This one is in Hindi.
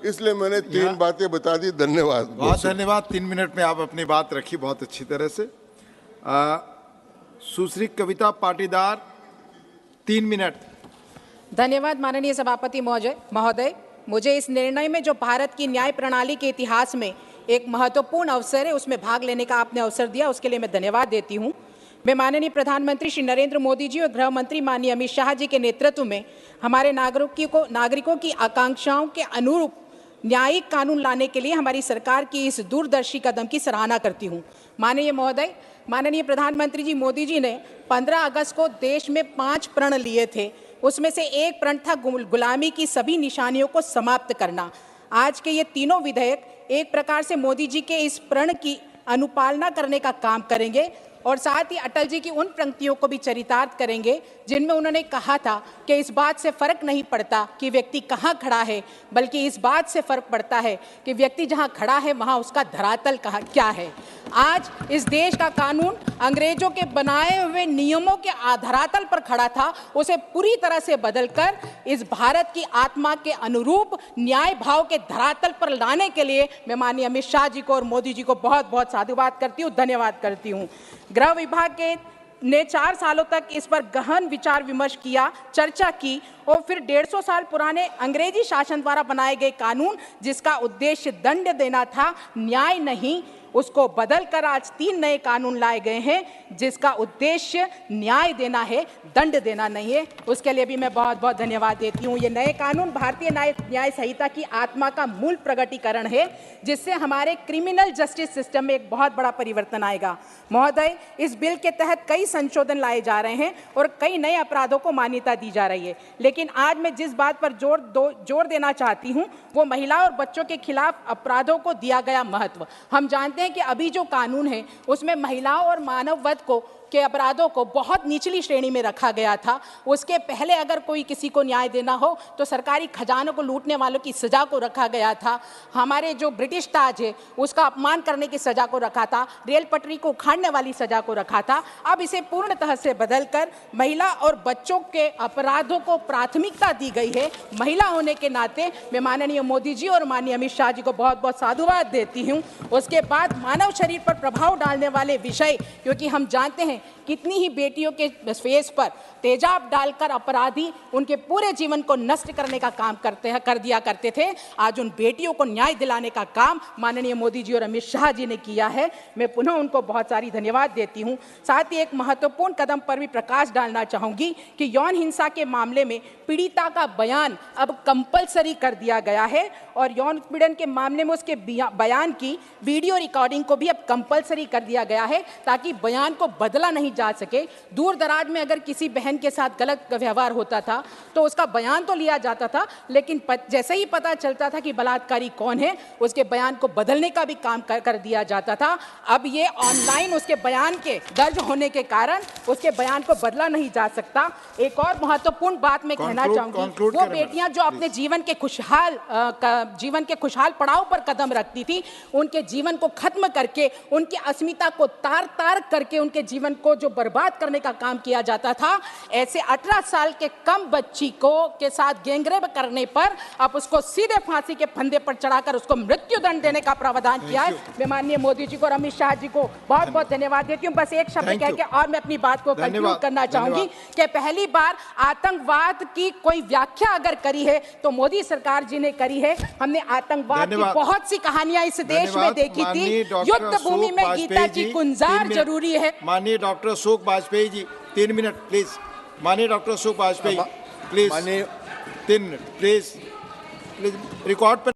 इसलिए मैंने 3 बातें बता दी। धन्यवाद। बहुत धन्यवाद। 3 मिनट में आप अपनी बात रखी बहुत अच्छी तरह से। सुश्री कविता पाटीदार, 3 मिनट। धन्यवाद माननीय सभापति महोदय। मुझे इस निर्णय में जो भारत की न्याय प्रणाली के इतिहास में एक महत्वपूर्ण अवसर है, उसमें भाग लेने का आपने अवसर दिया, उसके लिए मैं धन्यवाद देती हूँ। मैं माननीय प्रधानमंत्री श्री नरेंद्र मोदी जी और गृह मंत्री माननीय अमित शाह जी के नेतृत्व में हमारे नागरिकों की आकांक्षाओं के अनुरूप न्यायिक कानून लाने के लिए हमारी सरकार की इस दूरदर्शी कदम की सराहना करती हूँ। माननीय प्रधानमंत्री जी मोदी जी ने 15 अगस्त को देश में 5 प्रण लिए थे। उसमें से एक प्रण था गुलामी की सभी निशानियों को समाप्त करना। आज के ये तीनों विधेयक एक प्रकार से मोदी जी के इस प्रण की अनुपालना करने का काम करेंगे और साथ ही अटल जी की उन पंक्तियों को भी चरितार्थ करेंगे जिनमें उन्होंने कहा था कि इस बात से फर्क नहीं पड़ता कि व्यक्ति कहाँ खड़ा है, बल्कि इस बात से फर्क पड़ता है कि व्यक्ति जहाँ खड़ा है वहाँ उसका धरातल क्या है। आज इस देश का कानून अंग्रेजों के बनाए हुए नियमों के धरातल पर खड़ा था, उसे पूरी तरह से बदलकर इस भारत की आत्मा के अनुरूप न्याय भाव के धरातल पर लाने के लिए मैं माननीय अमित शाह जी को और मोदी जी को बहुत बहुत साधुवाद करती हूँ, धन्यवाद करती हूँ। गृह विभाग ने 4 सालों तक इस पर गहन विचार विमर्श किया, चर्चा की और फिर 150 साल पुराने अंग्रेजी शासन द्वारा बनाए गए कानून, जिसका उद्देश्य दंड देना था, न्याय नहीं, उसको बदलकर आज 3 नए कानून लाए गए हैं जिसका उद्देश्य न्याय देना है, दंड देना नहीं है। उसके लिए भी मैं बहुत बहुत धन्यवाद देती हूँ। ये नए कानून भारतीय न्याय संहिता की आत्मा का मूल प्रकटीकरण है, जिससे हमारे क्रिमिनल जस्टिस सिस्टम में एक बहुत बड़ा परिवर्तन आएगा। महोदय, इस बिल के तहत कई संशोधन लाए जा रहे हैं और कई नए अपराधों को मान्यता दी जा रही है, लेकिन आज मैं जिस बात पर जोर देना चाहती हूँ वो महिला और बच्चों के खिलाफ अपराधों को दिया गया महत्व। हम जानते हैं कि अभी जो कानून है उसमें महिलाओं और मानववध के अपराधों को बहुत निचली श्रेणी में रखा गया था। उसके पहले अगर कोई किसी को न्याय देना हो तो सरकारी खजानों को लूटने वालों की सजा को रखा गया था। हमारे जो ब्रिटिश ताज है उसका अपमान करने की सजा को रखा था, रेल पटरी को उखाड़ने वाली सजा को रखा था। अब इसे पूर्णतः से बदलकर महिला और बच्चों के अपराधों को प्राथमिकता दी गई है। महिला होने के नाते मैं माननीय मोदी जी और माननीय अमित शाह जी को बहुत बहुत साधुवाद देती हूँ। उसके बाद मानव शरीर पर प्रभाव डालने वाले विषय, क्योंकि हम जानते हैं कितनी ही बेटियों के फेस पर तेजाब डालकर अपराधी उनके पूरे जीवन को नष्ट करने का काम कर दिया करते थे। आज उन बेटियों को न्याय दिलाने का काम माननीय मोदी जी और अमित शाह जी ने किया है। मैं पुनः उनको बहुत सारी धन्यवाद देती हूं। साथ ही एक महत्वपूर्ण कदम पर भी प्रकाश डालना चाहूंगी कि यौन हिंसा के मामले में पीड़िता का बयान अब कंपलसरी कर दिया गया है और यौन उत्पीड़न के मामले में उसके बयान की वीडियो रिकॉर्डिंग को भी अब कंपलसरी कर दिया गया है, ताकि बयान को बदला नहीं जा सके। दूर दराज में अगर किसी बहन के साथ गलत व्यवहार होता था तो उसका बयान तो लिया जाता था, लेकिन जैसे ही पता चलता था कि बलात्कारी कौन है, उसके बयान को बदलने का भी काम कर दिया जाता था। अब ये ऑनलाइन उसके बयान के दर्ज होने के कारण उसके बयान को बदला नहीं जा सकता। एक और महत्वपूर्ण बात मैं कहना चाहूंगी, वो बेटियां जो अपने जीवन के खुशहाल पड़ाव पर कदम रखती थी, उनके जीवन को खत्म करके उनकी अस्मिता को तार करके उनके जीवन को जो बर्बाद करने का काम किया जाता था, ऐसे 18 साल के कम बच्ची के साथ गैंगरेप करने पर अब उसको सीधे फांसी के फंदे पर चढ़ाकर उसको मृत्यु दंड देने का प्रावधान किया है। मैं माननीय मोदी जी को और अमित शाह जी को बहुत बहुत धन्यवाद देती हूँ। बस एक शब्द कह के और मैं अपनी बात को कंक्लूड करना चाहूंगी कि पहली बार आतंकवाद की कोई व्याख्या अगर करी है तो मोदी सरकार जी ने करी है। हमने आतंकवाद की बहुत सी कहानियां इस देश में देखी थी। युद्ध भूमि में गीता की गुंजार जरूरी है। माननीय doctor Ashok Vajpayee ji, 3 minute please. माननीय doctor Ashok Vajpayee please, 3 minute please. Record पर